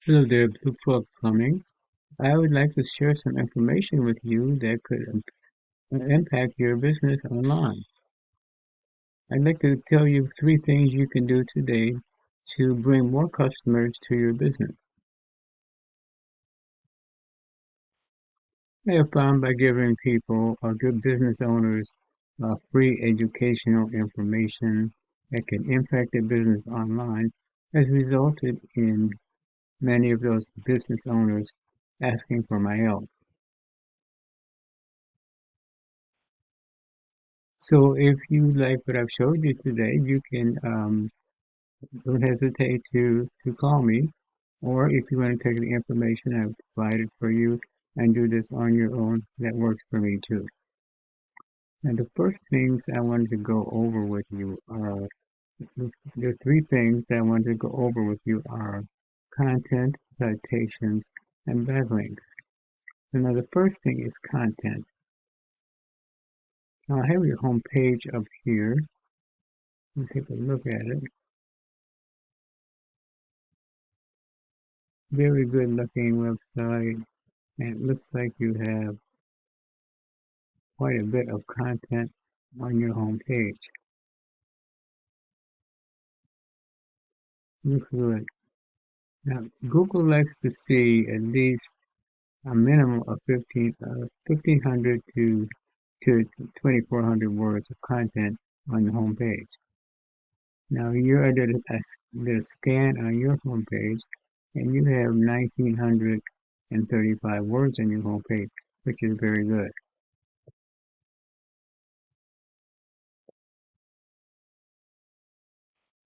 Hello there, Bluefrog Plumbing. I would like to share some information with you that could impact your business online. I'd like to tell you three things you can do today to bring more customers to your business. I have found by giving people or good business owners free educational information that can impact their business online has resulted in many of those business owners asking for my help. So if you like what I've showed you today, you can don't hesitate to call me, or if you want to take the information I've provided for you and do this on your own, that works for me too. And the first things I wanted to go over with you are the three things that I wanted to go over with you are content, citations, and backlinks. So now the first thing is content. Now I have your home page up here. Let me take a look at it. Very good looking website, and it looks like you have quite a bit of content on your home page. Looks good. Now, Google likes to see at least a minimum of 1,500 to 2,400 words of content on the home page. Now, you're at the scan on your home page, and you have 1,935 words on your home page, which is very good.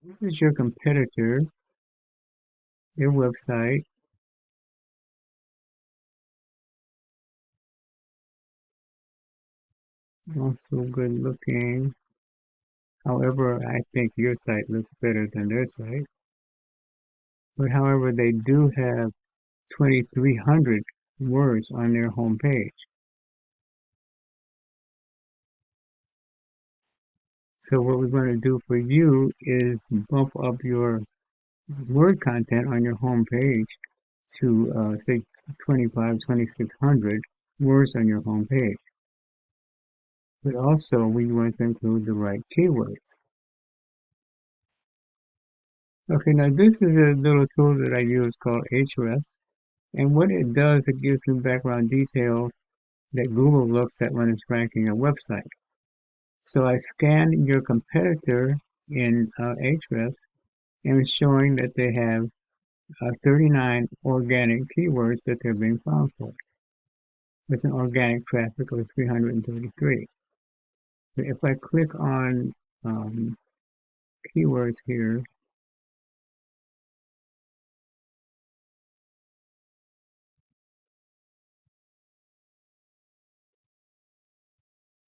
This is your competitor, their website. Also good looking. However, I think your site looks better than their site. But however, they do have 2,300 words on their homepage. So what we're going to do for you is bump up your word content on your homepage to say 25, 2,600 words on your homepage. But also we want to include the right keywords. Okay, now this is a little tool that I use called Ahrefs. And what it does, it gives me background details that Google looks at when it's ranking a website. So I scan your competitor in Ahrefs, and it's showing that they have 39 organic keywords that they're being found for, with an organic traffic of 333. If I click on um, keywords here,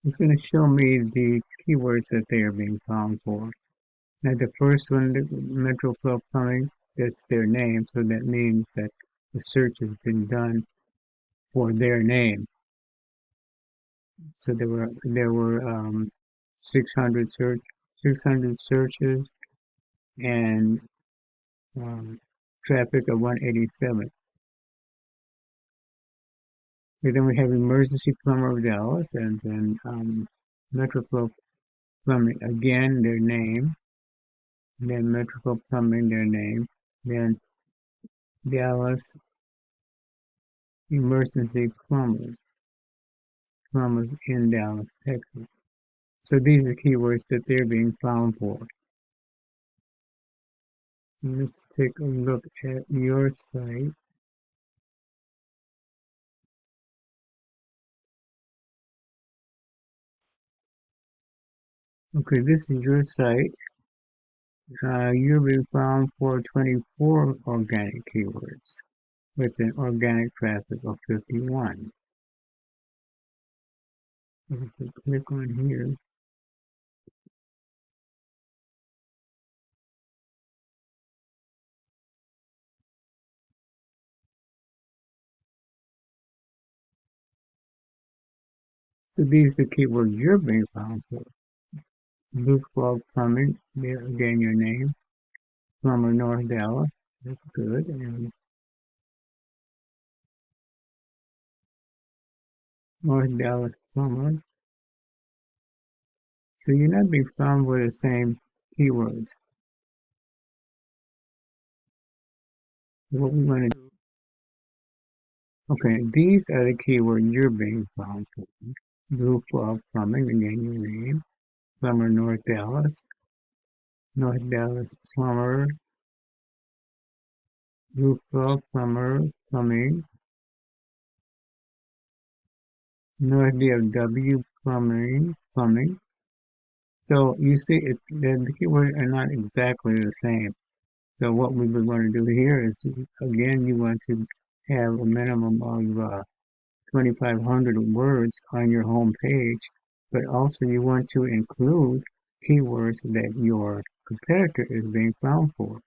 it's going to show me the keywords that they are being found for. Now the first one, the Metro Plumbing, that's their name, so that means that the search has been done for their name. So there were 600 searches and um, traffic of 187. And then we have Emergency Plumber of Dallas, and then Metro Plumbing again, their name, then Metro Plumbing, their name, then Dallas Emergency Plumbers in Dallas, Texas. So these are keywords that they're being found for. Let's take a look at your site. Okay, this is your site. You're being found for 24 organic keywords with an organic traffic of 51. If we click on here, so these are the keywords you're being found for. Bluefrog Plumbing, there again your name. Plumber North Dallas, that's good. And North Dallas Plumber. So you're not being found with the same keywords. What we want to do, okay, these are the keywords you're being found for. Bluefrog Plumbing, again your name. Plumber North Dallas Plumber, Bluefrog Plumber, Plumbing, North DFW Plumbing. So you see, the keywords are not exactly the same. So what we would want to do here is, again, you want to have a minimum of 2,500 words on your home page, but also you want to include keywords that your competitor is being found for.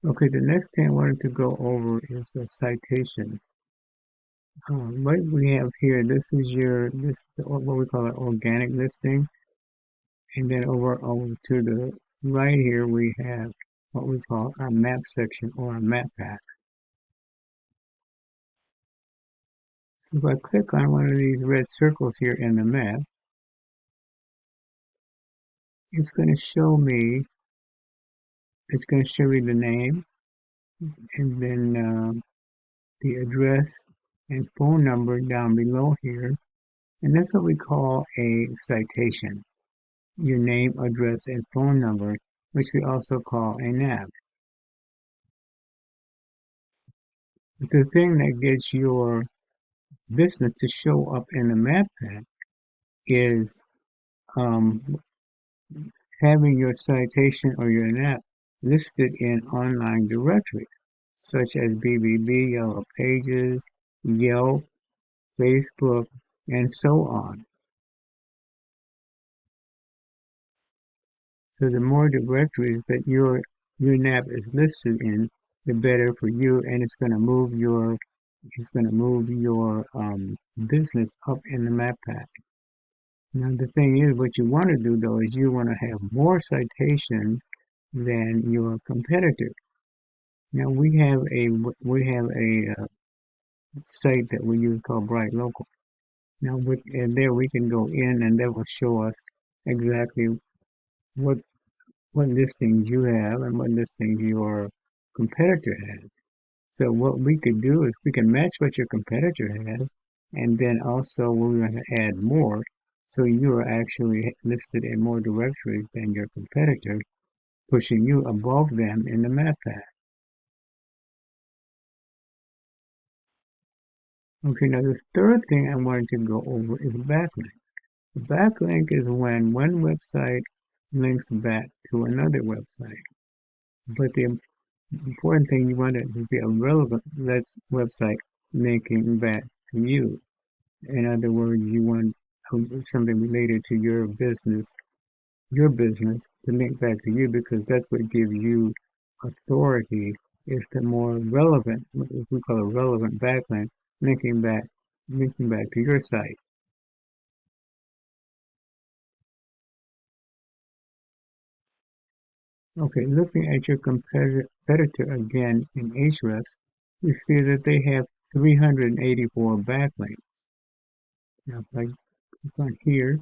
Okay, the next thing I wanted to go over is citations. What we have here, this is what we call an organic listing, and then over to the right here we have what we call our map section or a map pack. So if I click on one of these red circles here in the map, it's going to show me, it's going to show me the name and then the address and phone number down below here. And that's what we call a citation. Your name, address, and phone number, which we also call a nav. The thing that gets your business to show up in the map pack is um, having your citation or your nav listed in online directories such as BBB, Yellow Pages, Yelp, Facebook, and so on. So the more directories that your nav is listed in, the better for you, and it's going to move your business up in the map pack. Now the thing is, what you want to do though is you want to have more citations than your competitor. Now we have a site that we use called Bright Local. Now and there we can go in and that will show us exactly what what listings you have and what listings your competitor has. So what we could do is we can match what your competitor has, and then also we're going to add more. So you are actually listed in more directories than your competitor, pushing you above them in the map path. Okay, now the third thing I wanted to go over is backlinks. The backlink is when one website links back to another website. But the important thing, you want it to be a relevant website linking back to you. In other words, you want something related to your business to link back to you because that's what gives you authority. Is the more relevant, what we call a relevant backlink, linking back, linking back to your site. Okay, looking at your competitor again in Ahrefs, you see that they have 384 backlinks. Now, if I click on here,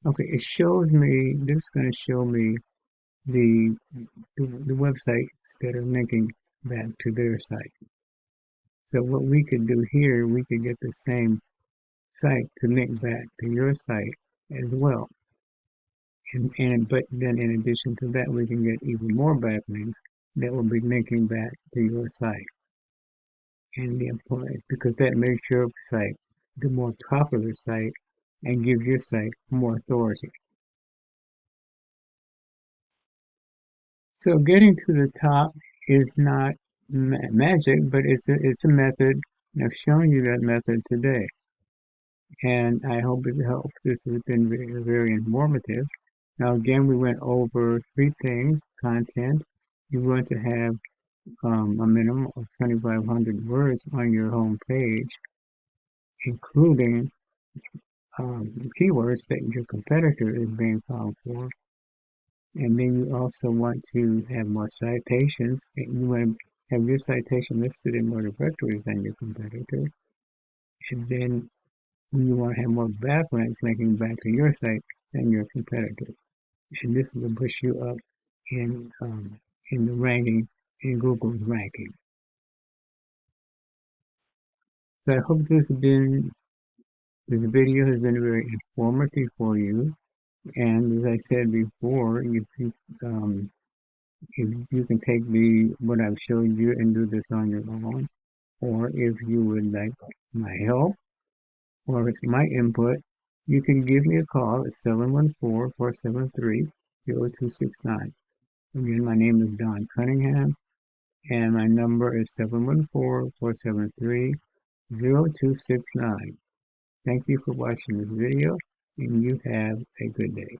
okay, it shows me, this is going to show me the, the websites that are linking back to their site. So what we could do here, we could get the same site to link back to your site as well. But then in addition to that, we can get even more backlinks that will be linking back to your site. And the important, because that makes your site the more popular site and gives your site more authority. So getting to the top is not magic, but it's a method. And I've shown you that method today, and I hope it helps. This has been very, very informative. Now, again, we went over three things: content. You want to have a minimum of 2,500 words on your home page, including keywords that your competitor is being found for. And then you also want to have more citations. And you want to have your citation listed in more directories than your competitor. And then you want to have more backlinks linking back to your site than your competitor. And this will push you up in the ranking, in Google's ranking. So I hope this video has been very informative for you. And as I said before, if you can take what I've showed you and do this on your own, or if you would like my help or my input, you can give me a call at 714-473-0269. Again, my name is Don Cunningham, and my number is 714-473-0269. Thank you for watching this video, and you have a good day.